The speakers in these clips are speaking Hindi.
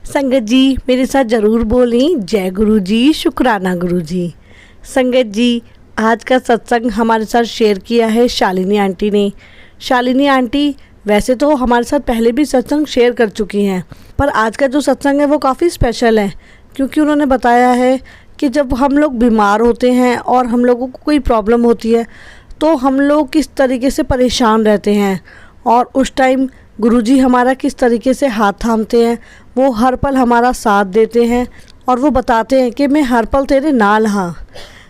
संगत जी मेरे साथ ज़रूर बोलें जय गुरु जी, शुक्राना गुरु जी। संगत जी, आज का सत्संग हमारे साथ शेयर किया है शालिनी आंटी ने। शालिनी आंटी वैसे तो हमारे साथ पहले भी सत्संग शेयर कर चुकी हैं, पर आज का जो सत्संग है वो काफ़ी स्पेशल है, क्योंकि उन्होंने बताया है कि जब हम लोग बीमार होते हैं और हम लोगों को कोई प्रॉब्लम होती है तो हम लोग किस तरीके से परेशान रहते हैं, और उस टाइम गुरुजी हमारा किस तरीके से हाथ थामते हैं। वो हर पल हमारा साथ देते हैं और वो बताते हैं कि मैं हर पल तेरे नाल हाँ।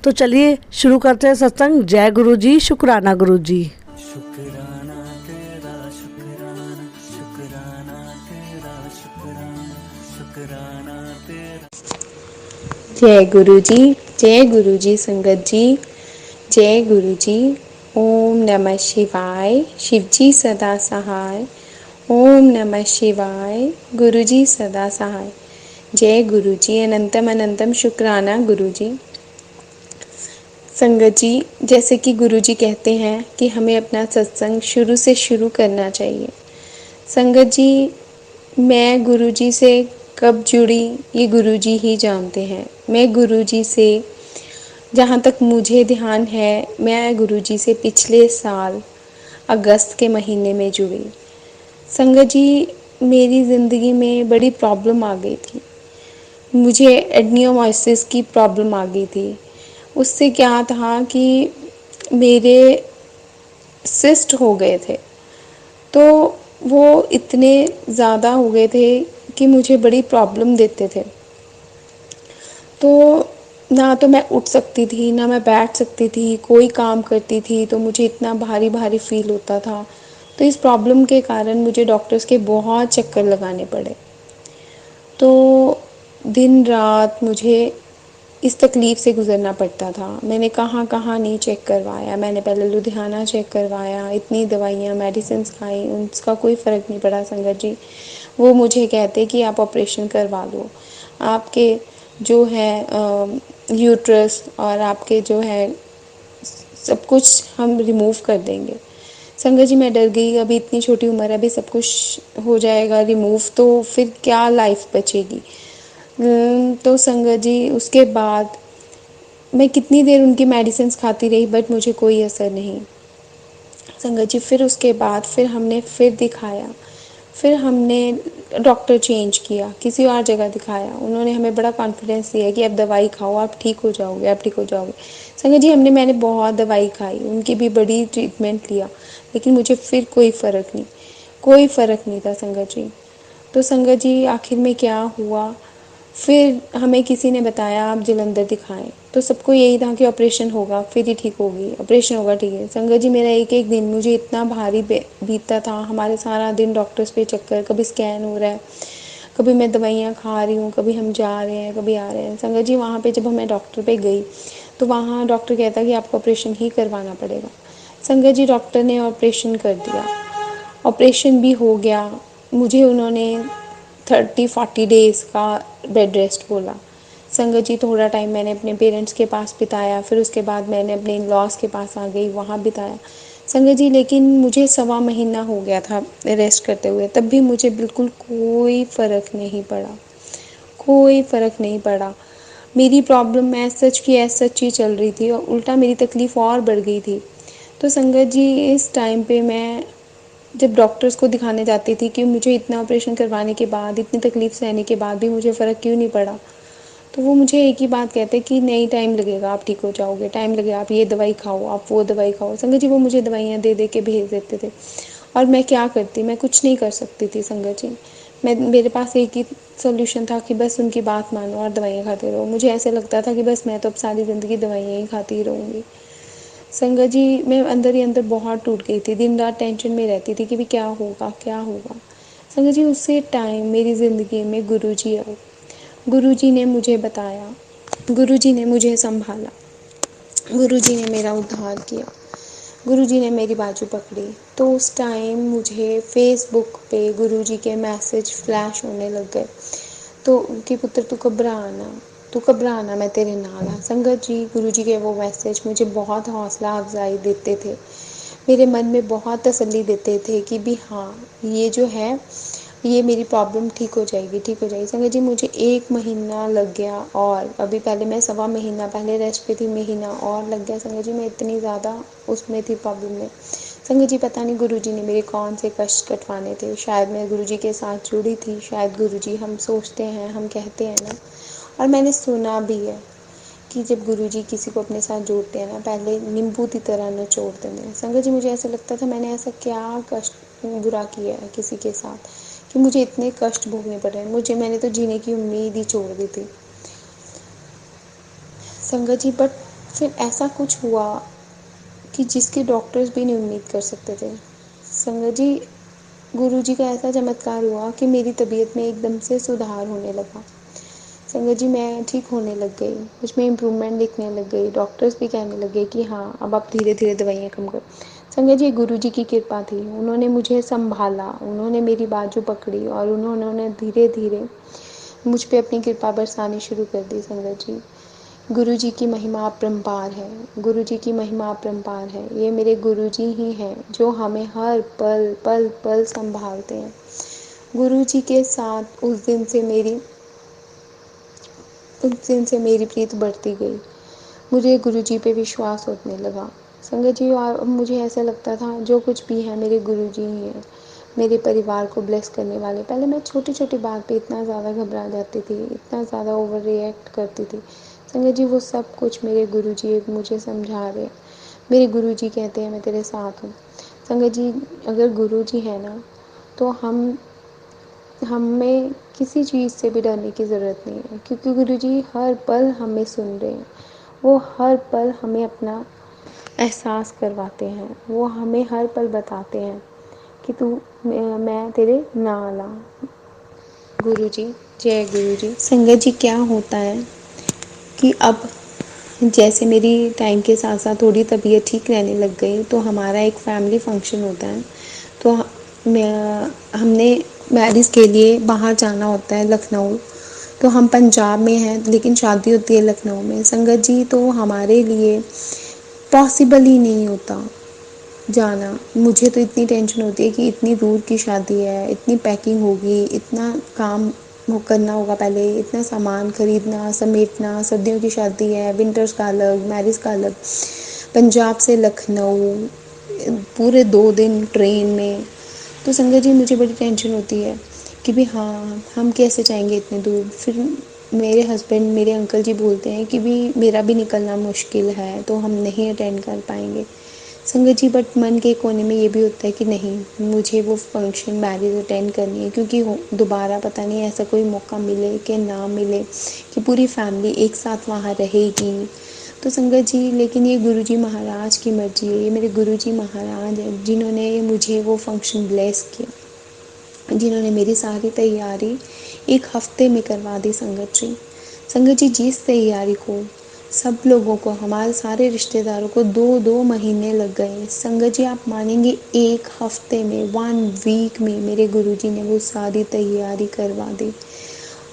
तो चलिए शुरू करते हैं सत्संग। जय गुरु जी, शुक्राना गुरु जी। शुक्राना तेरा शुक्राना, शुक्राना तेरा शुक्राना, शुक्राना तेरा। जय गुरु जी संगत जी, जय गुरु जी। ओम नमः शिवाय, शिव जी सदा सहाय। ओम नमः शिवाय, गुरु जी सदा सहाय। जय गुरु जी, अनंतम अनंतम शुक्राना गुरु जी। संगत जी, जैसे कि गुरु जी कहते हैं कि हमें अपना सत्संग शुरू से शुरू करना चाहिए। संगत जी, मैं गुरु जी से कब जुड़ी ये गुरु जी ही जानते हैं। मैं गुरु जी से, जहाँ तक मुझे ध्यान है, मैं गुरु जी से पिछले साल अगस्त के महीने में जुड़ी। संगत जी, मेरी ज़िंदगी में बड़ी प्रॉब्लम आ गई थी। मुझे एडेनोमाइसिस की प्रॉब्लम आ गई थी। उससे क्या था कि मेरे सिस्ट हो गए थे, तो वो इतने ज़्यादा हो गए थे कि मुझे बड़ी प्रॉब्लम देते थे। तो ना तो मैं उठ सकती थी, ना मैं बैठ सकती थी, कोई काम करती थी तो मुझे इतना भारी भारी फील होता था। तो इस प्रॉब्लम के कारण मुझे डॉक्टर्स के बहुत चक्कर लगाने पड़े। तो दिन रात मुझे इस तकलीफ़ से गुज़रना पड़ता था। मैंने कहाँ कहाँ नहीं चेक करवाया। मैंने पहले लुधियाना चेक करवाया, इतनी दवाइयाँ मेडिसिन खाई, उसका कोई फ़र्क नहीं पड़ा संगत जी। वो मुझे कहते कि आप ऑपरेशन करवा लो, आपके जो है यूट्रस और आपके जो है सब कुछ हम रिमूव कर देंगे। संगत जी, मैं डर गई। अभी इतनी छोटी उम्र है, अभी सब कुछ हो जाएगा रिमूव, तो फिर क्या लाइफ बचेगी। तो संगत जी, उसके बाद मैं कितनी देर उनकी मेडिसिन खाती रही, बट मुझे कोई असर नहीं। संगत जी, फिर उसके बाद फिर हमने फिर दिखाया, फिर हमने डॉक्टर चेंज किया, किसी और जगह दिखाया। उन्होंने हमें बड़ा कॉन्फिडेंस दिया कि आप दवाई खाओ, आप ठीक हो जाओगे, आप ठीक हो जाओगे। संगत जी, मैंने बहुत दवाई खाई, उनकी भी बड़ी ट्रीटमेंट लिया, लेकिन मुझे फिर कोई फ़र्क नहीं, कोई फ़र्क नहीं था संगत जी। तो संगत जी, आखिर में क्या हुआ, फिर हमें किसी ने बताया आप जलंधर दिखाएं। तो सबको यही था कि ऑपरेशन होगा फिर ही ठीक होगी, ऑपरेशन होगा ठीक है। संगत जी, मेरा एक एक दिन मुझे इतना भारी बीतता था। हमारे सारा दिन डॉक्टर्स पे चक्कर, कभी स्कैन हो रहा है, कभी मैं दवाइयाँ खा रही हूँ, कभी हम जा रहे हैं, कभी आ रहे हैं। संगत जी, वहाँ पे जब मैं डॉक्टर पे गई तो वहाँ डॉक्टर कहता कि आपको ऑपरेशन ही करवाना पड़ेगा। संगत जी, डॉक्टर ने ऑपरेशन कर दिया, ऑपरेशन भी हो गया। मुझे उन्होंने 30-40 डेज़ का बेड रेस्ट बोला। संगत जी, थोड़ा टाइम मैंने अपने पेरेंट्स के पास बिताया, फिर उसके बाद मैंने अपने इन लॉज के पास आ गई, वहाँ बिताया। संगत जी, लेकिन मुझे 1.25 महीना हो गया था रेस्ट करते हुए, तब भी मुझे बिल्कुल कोई फ़र्क नहीं पड़ा, कोई फ़र्क नहीं पड़ा। मेरी प्रॉब्लम एज़ सच ही चल रही थी और उल्टा मेरी तकलीफ़ और बढ़ गई थी। तो संगत जी, इस टाइम पे मैं जब डॉक्टर्स को दिखाने जाती थी कि मुझे इतना ऑपरेशन करवाने के बाद, इतनी तकलीफ़ सहने के बाद भी मुझे फ़र्क क्यों नहीं पड़ा, तो वो मुझे एक ही बात कहते कि नहीं, टाइम लगेगा, आप ठीक हो जाओगे, टाइम लगेगा, आप ये दवाई खाओ, आप वो दवाई खाओ। संगत जी, वो मुझे दवाइयाँ दे दे के भेज देते थे और मैं क्या करती, मैं कुछ नहीं कर सकती थी संगत जी। मेरे पास एक ही सोल्यूशन था कि बस उनकी बात मानो और दवाइयाँ खाते रहो। मुझे ऐसे लगता था कि बस मैं तो अब सारी ज़िंदगी दवाइयाँ ही खाती ही रहूँगी। संगत जी, मैं अंदर ही अंदर बहुत टूट गई थी, दिन रात टेंशन में रहती थी कि भी क्या होगा, क्या होगा। संगत जी, उसी टाइम मेरी ज़िंदगी में गुरु जी आए। गुरु जी ने मुझे बताया, गुरु जी ने मुझे संभाला, गुरु जी ने मेरा उद्धार किया, गुरु जी ने मेरी बाजू पकड़ी। तो उस टाइम मुझे फेसबुक पे गुरु जी के मैसेज फ्लैश होने लग गए, तो कि पुत्र तू घबराना, तू घबराना, मैं तेरे नाल हाँ। संगत जी, गुरु जी के वो मैसेज मुझे बहुत हौसला अफजाई देते थे, मेरे मन में बहुत तसल्ली देते थे कि भी हाँ, ये जो है ये मेरी प्रॉब्लम ठीक हो जाएगी, ठीक हो जाएगी। संगत जी मुझे 1 महीना लग गया, और अभी पहले मैं सवा महीना पहले रेस्ट पे थी, महीना और लग गया संगत जी। मैं इतनी ज़्यादा उसमें थी प्रॉब्लम में। संगत जी पता नहीं गुरुजी ने मेरे कौन से कष्ट कटवाने थे। शायद मैं गुरुजी के साथ जुड़ी थी, शायद गुरुजी, हम सोचते हैं, हम कहते हैं ना, और मैंने सुना भी है कि जब गुरुजी किसी को अपने साथ जोड़ते हैं ना, पहले नींबू की तरह निचोड़ देते हैं। संगत जी मुझे ऐसा लगता था मैंने ऐसा क्या कष्ट बुरा किया है किसी के साथ कि मुझे इतने कष्ट भोगने पड़ रहे हैं। मैंने तो जीने की उम्मीद ही छोड़ दी थी संगत जी। बट फिर ऐसा कुछ हुआ कि जिसकी डॉक्टर्स भी नहीं उम्मीद कर सकते थे। संगत जी गुरुजी का ऐसा चमत्कार हुआ कि मेरी तबीयत में एकदम से सुधार होने लगा। संगत जी मैं ठीक होने लग गई, मुझमें इम्प्रूवमेंट दिखने लग गई। डॉक्टर्स भी कहने लगे कि हाँ अब आप धीरे धीरे दवाइयाँ कम करो। संगत जी गुरुजी की कृपा थी, उन्होंने मुझे संभाला, उन्होंने मेरी बाजू पकड़ी और उन्होंने धीरे धीरे मुझ पे अपनी कृपा बरसानी शुरू कर दी। संगत जी गुरुजी की महिमा अपरंपार है, गुरुजी की महिमा अपरंपार है। ये मेरे गुरुजी ही हैं जो हमें हर पल पल पल संभालते हैं। गुरुजी के साथ उस दिन से मेरी प्रीत बढ़ती गई। मुझे गुरुजी पे विश्वास होने लगा संगत जी। और अब मुझे ऐसा लगता था जो कुछ भी है मेरे गुरुजी ही हैं, मेरे परिवार को ब्लेस करने वाले। पहले मैं छोटी छोटी बात पे इतना ज़्यादा घबरा जाती थी, इतना ज़्यादा ओवर रिएक्ट करती थी संगत जी। वो सब कुछ मेरे गुरुजी मुझे समझा रहे हैं। मेरे गुरुजी कहते हैं मैं तेरे साथ हूँ। संगत जी अगर गुरुजी है ना तो हमें किसी चीज़ से भी डरने की ज़रूरत नहीं है, क्योंकि गुरुजी हर पल हमें सुन रहे हैं। वो हर पल हमें अपना एहसास करवाते हैं, वो हमें हर पल बताते हैं कि मैं तेरे नाल आ। गुरुजी जय गुरुजी। संगत जी क्या होता है कि अब जैसे मेरी टाइम के साथ साथ थोड़ी तबीयत ठीक रहने लग गई, तो हमारा एक फैमिली फंक्शन होता है। तो हमने मैरिज के लिए बाहर जाना होता है लखनऊ। तो हम पंजाब में हैं लेकिन शादी होती है लखनऊ में संगत जी। तो हमारे लिए पॉसिबल ही नहीं होता जाना। मुझे तो इतनी टेंशन होती है कि इतनी दूर की शादी है, इतनी पैकिंग होगी, इतना काम करना होगा, पहले इतना सामान खरीदना समेटना, सर्दियों की शादी है, विंटर्स का अलग, मैरिज का अलग, पंजाब से लखनऊ पूरे 2 दिन ट्रेन में। तो संगत जी मुझे बड़ी टेंशन होती है कि भी हाँ हम कैसे जाएंगे इतने दूर। फिर मेरे हस्बैंड मेरे अंकल जी बोलते हैं कि भी मेरा भी निकलना मुश्किल है तो हम नहीं अटेंड कर पाएंगे संगत जी। बट मन के कोने में ये भी होता है कि नहीं मुझे वो फंक्शन मैरिज अटेंड करनी है, क्योंकि दोबारा पता नहीं ऐसा कोई मौका मिले कि ना मिले कि पूरी फैमिली एक साथ वहाँ रहेगी। तो संगत जी लेकिन ये गुरुजी महाराज की मर्जी है, ये मेरे गुरुजी महाराज हैं जिन्होंने मुझे वो फंक्शन ब्लेस किया, जिन्होंने मेरी सारी तैयारी 1 हफ्ते में करवा दी संगत जी। संगत जी जिस तैयारी को सब लोगों को, हमारे सारे रिश्तेदारों को 2-2 महीने लग गए संगत जी, आप मानेंगे 1 हफ्ते में 1 वीक में मेरे गुरुजी ने वो सारी तैयारी करवा दी।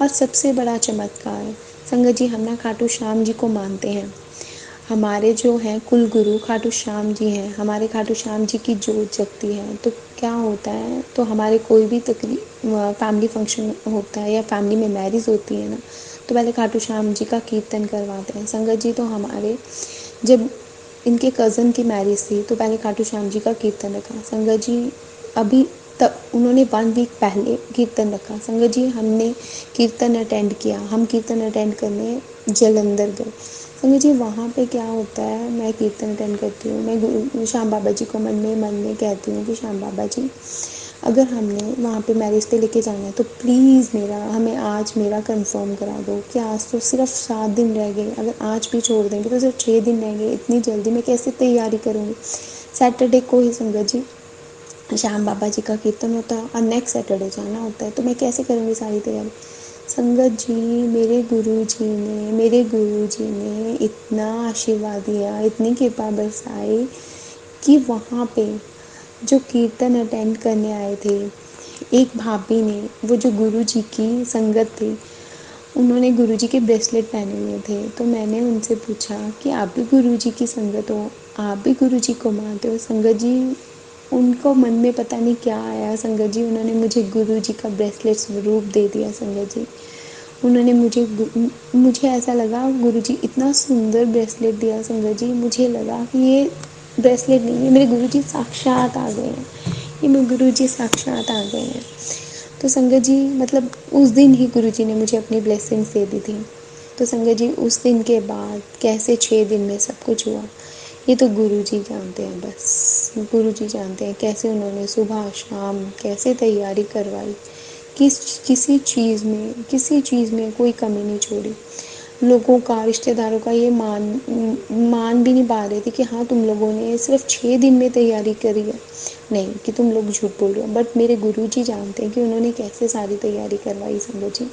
और सबसे बड़ा चमत्कार संगत जी, हम ना खाटू श्याम जी को मानते हैं। हमारे जो हैं कुल गुरु खाटू श्याम जी हैं, हमारे खाटू श्याम जी की जोत जगती है। तो क्या होता है, तो हमारे कोई भी फैमिली फंक्शन होता है या फैमिली में मैरिज होती है ना, तो पहले खाटू श्याम जी का कीर्तन करवाते हैं संगत जी। तो हमारे जब इनके कज़न की मैरिज थी तो पहले खाटू श्याम जी का कीर्तन रखा संगत जी। अभी तब उन्होंने 1 वीक पहले कीर्तन रखा संगत जी। हमने कीर्तन अटेंड किया, हम कीर्तन अटेंड करने जलंधर गए संगत जी। वहाँ पे क्या होता है, मैं कीर्तन अटेंड करती हूँ, मैं श्याम बाबा जी को मन में कहती हूँ कि श्याम बाबा जी अगर हमने वहाँ पे मैरिज पे लेके जाना है तो प्लीज़ हमें आज मेरा कंफर्म करा दो कि आज तो सिर्फ 7 दिन रह गए, अगर आज भी छोड़ देंगे तो सिर्फ 6 दिन रह गए, इतनी जल्दी मैं कैसे तैयारी करूँगी। सैटरडे को ही संगत जी श्याम बाबा जी का कीर्तन होता है और नेक्स्ट सैटरडे जाना होता है, तो मैं कैसे करूँगी सारी तैयारी। संगत जी मेरे गुरु जी ने इतना आशीर्वाद दिया, इतनी कृपा बरसाई कि वहाँ पे जो कीर्तन अटेंड करने आए थे एक भाभी ने, वो जो गुरु जी की संगत थी, उन्होंने गुरु जी के ब्रेसलेट पहने हुए थे। तो मैंने उनसे पूछा कि आप भी गुरु जी की संगत हो, आप भी गुरु जी को मानते हो। संगत जी उनको मन में पता नहीं क्या आया संगत जी, उन्होंने मुझे गुरु जी का ब्रेसलेट स्वरूप दे दिया संगत जी। उन्होंने मुझे ऐसा लगा गुरु जी इतना सुंदर ब्रेसलेट दिया संगत जी, मुझे लगा कि ये ब्रेसलेट नहीं है, मेरे गुरु जी साक्षात आ गए हैं, ये मेरे गुरु जी साक्षात आ गए हैं। तो संगत जी मतलब उस दिन ही गुरु जी ने मुझे अपनी ब्लेसिंग्स दे दी थी। तो संगत जी उस दिन के बाद कैसे 6 दिन में सब कुछ हुआ, ये तो गुरु जी जानते हैं, बस गुरु जी जानते हैं कैसे उन्होंने सुबह शाम कैसे तैयारी करवाई, किसी चीज़ में कोई कमी नहीं छोड़ी। लोगों का, रिश्तेदारों का ये मान भी नहीं पा रहे थे कि हाँ तुम लोगों ने सिर्फ 6 दिन में तैयारी करी है, नहीं कि तुम लोग झूठ बोल रहे हो। बट मेरे गुरुजी जानते हैं कि उन्होंने कैसे सारी तैयारी करवाई संगत जी,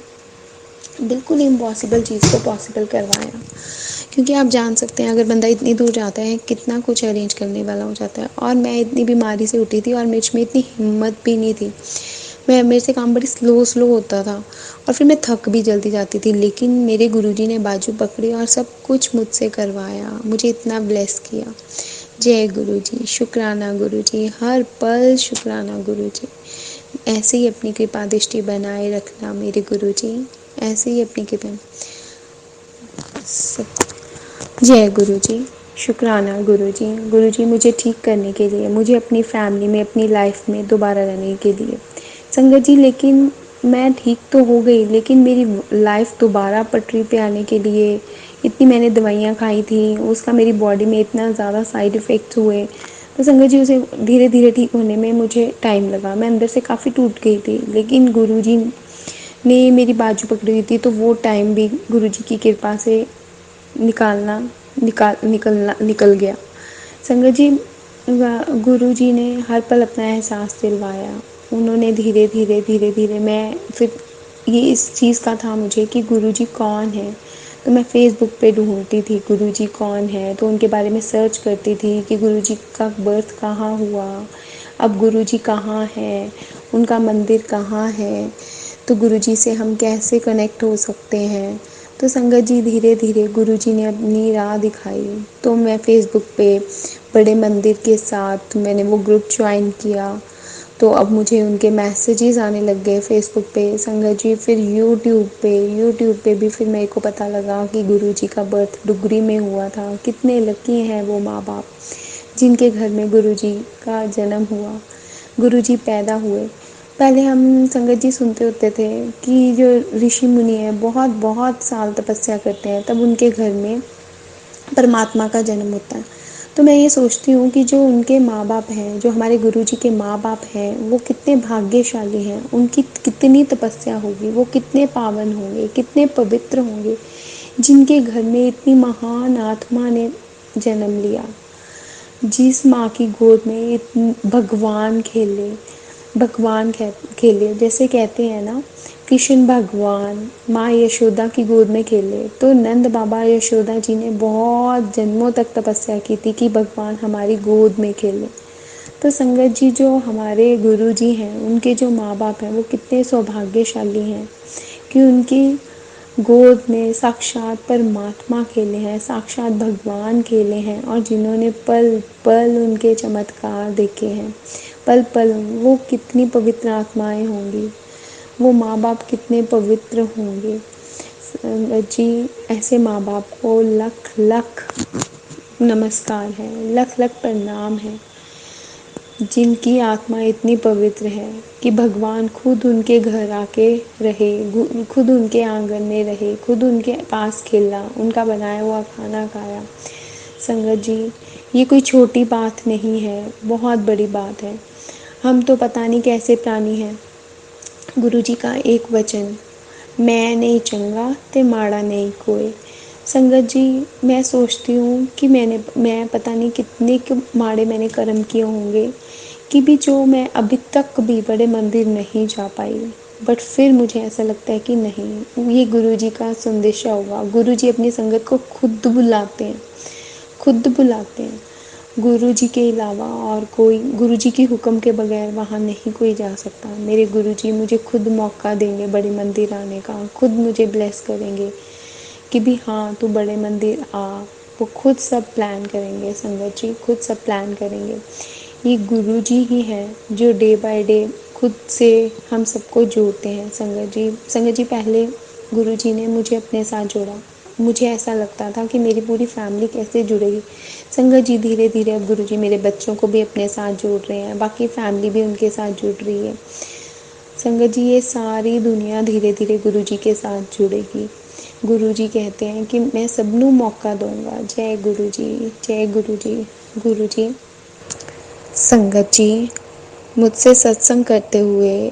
बिल्कुल इम्पॉसिबल चीज़ को पॉसिबल करवाया। क्योंकि आप जान सकते हैं अगर बंदा इतनी दूर जाता है कितना कुछ अरेंज करने वाला हो जाता है। और मैं इतनी बीमारी से उठी थी और मुझ में इतनी हिम्मत भी नहीं थी, मेरे से काम बड़ी स्लो होता था और फिर मैं थक भी जल्दी जाती थी। लेकिन मेरे गुरुजी ने बाजू पकड़ी और सब कुछ मुझसे करवाया, मुझे इतना ब्लेस किया। जय गुरुजी, शुक्राना गुरुजी, हर पल शुक्राना गुरुजी। ऐसे ही अपनी कृपा दृष्टि बनाए रखना मेरे गुरुजी, ऐसे ही अपनी कृपा। जय गुरुजी, शुक्राना गुरुजी। गुरुजी मुझे ठीक करने के लिए, मुझे अपनी फैमिली में, अपनी लाइफ में दोबारा रहने के लिए। संगत जी लेकिन मैं ठीक तो हो गई, लेकिन मेरी लाइफ दोबारा पटरी पे आने के लिए इतनी मैंने दवाइयाँ खाई थी, उसका मेरी बॉडी में इतना ज़्यादा साइड इफ़ेक्ट्स हुए। तो संगत जी उसे धीरे धीरे ठीक होने में मुझे टाइम लगा, मैं अंदर से काफ़ी टूट गई थी। लेकिन गुरुजी ने मेरी बाजू पकड़ी हुई थी, तो वो टाइम भी गुरुजी की कृपा से निकल गया। संगत जी गुरुजी ने हर पल अपना एहसास दिलवाया। उन्होंने धीरे धीरे मैं फिर ये इस चीज़ का था मुझे कि गुरुजी कौन है। तो मैं फ़ेसबुक पे ढूंढती थी गुरुजी कौन है, तो उनके बारे में सर्च करती थी कि गुरुजी का बर्थ कहाँ हुआ, अब गुरुजी कहाँ है, उनका मंदिर कहाँ है, तो गुरुजी से हम कैसे कनेक्ट हो सकते हैं। तो संगत जी धीरे धीरे गुरुजी ने अपनी राह दिखाई। तो मैं फ़ेसबुक पे बड़े मंदिर के साथ मैंने वो ग्रुप ज्वाइन किया, तो अब मुझे उनके मैसेजेस आने लग गए फ़ेसबुक पे संगत जी। फिर यूट्यूब पे भी फिर मेरे को पता लगा कि गुरुजी का बर्थ डुगरी में हुआ था। कितने लकी हैं वो माँ बाप जिनके घर में गुरुजी का जन्म हुआ, गुरुजी पैदा हुए। पहले हम संगत जी सुनते होते थे कि जो ऋषि मुनि है बहुत बहुत साल तपस्या करते हैं तब उनके घर में परमात्मा का जन्म होता है। तो मैं ये सोचती हूँ कि जो उनके माँ बाप हैं, जो हमारे गुरुजी के माँ बाप हैं, वो कितने भाग्यशाली हैं, उनकी कितनी तपस्या होगी, वो कितने पावन होंगे, कितने पवित्र होंगे, जिनके घर में इतनी महान आत्मा ने जन्म लिया, जिस माँ की गोद में भगवान खेले। जैसे कहते हैं ना कृष्ण भगवान माँ यशोदा की गोद में खेले, तो नंद बाबा यशोदा जी ने बहुत जन्मों तक तपस्या की थी कि भगवान हमारी गोद में खेले। तो संगत जी जो हमारे गुरु जी हैं, उनके जो माँ बाप हैं, वो कितने सौभाग्यशाली हैं कि उनकी गोद में साक्षात परमात्मा खेले हैं, साक्षात भगवान खेले हैं, और जिन्होंने पल पल उनके चमत्कार देखे हैं, पल पल वो कितनी पवित्र आत्माएं होंगी, वो माँ बाप कितने पवित्र होंगे। जी ऐसे माँ बाप को लख लख नमस्कार है, लख लख प्रणाम है, जिनकी आत्मा इतनी पवित्र है कि भगवान खुद उनके घर आके रहे, खुद उनके आंगन में रहे, खुद उनके पास खेला, उनका बनाया हुआ खाना खाया। संगत जी ये कोई छोटी बात नहीं है, बहुत बड़ी बात है। हम तो पता नहीं कैसे प्राणी हैं। गुरु जी का एक वचन, मैं नहीं चंगा ते माड़ा नहीं कोई। संगत जी मैं सोचती हूँ कि मैं पता नहीं कितने माड़े मैंने कर्म किए होंगे कि भी जो मैं अभी तक भी बड़े मंदिर नहीं जा पाई, बट फिर मुझे ऐसा लगता है कि नहीं, ये गुरुजी का संदेशा होगा। गुरुजी अपनी संगत को खुद बुलाते हैं, खुद बुलाते हैं। गुरुजी के अलावा और कोई गुरुजी की हुक्म के बगैर वहाँ नहीं कोई जा सकता। मेरे गुरुजी मुझे खुद मौका देंगे बड़े मंदिर आने का, खुद मुझे ब्लेस करेंगे कि भी हाँ तू बड़े मंदिर आ। वो खुद सब प्लान करेंगे संगत जी, खुद सब प्लान करेंगे। ये गुरु जी ही हैं जो डे बाय डे खुद से हम सबको जोड़ते हैं। संगत जी पहले गुरु जी ने मुझे अपने साथ जोड़ा। मुझे ऐसा लगता था कि मेरी पूरी फैमिली कैसे जुड़ेगी। संगत जी धीरे धीरे अब गुरु जी मेरे बच्चों को भी अपने साथ जोड़ रहे हैं, बाकी फैमिली भी उनके साथ जुड़ रही है। संगत जी ये सारी दुनिया धीरे धीरे गुरु जी के साथ जुड़ेगी। गुरु जी कहते हैं कि मैं सबनों मौका दूंगा। जय गुरु जी, जय गुरु जी। गुरु जी संगत जी, मुझसे सत्संग करते हुए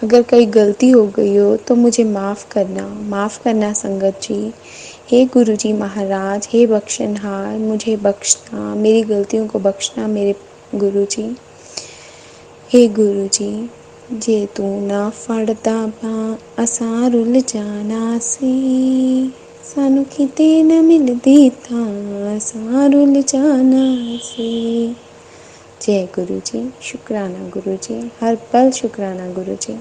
अगर कोई गलती हो गई हो तो मुझे माफ़ करना संगत जी। हे गुरु जी महाराज, हे बख्शनहार, मुझे बख्शना, मेरी गलतियों को बख्शना मेरे गुरु जी। हे गुरु जी, जे तू ना फड़दा बां असां रुल जाना सी, सानू किते न मिलदी तां असां रुल जाना सी। जय गुरु जी, शुक्राना गुरु जी, हर पल शुक्राना गुरु जी।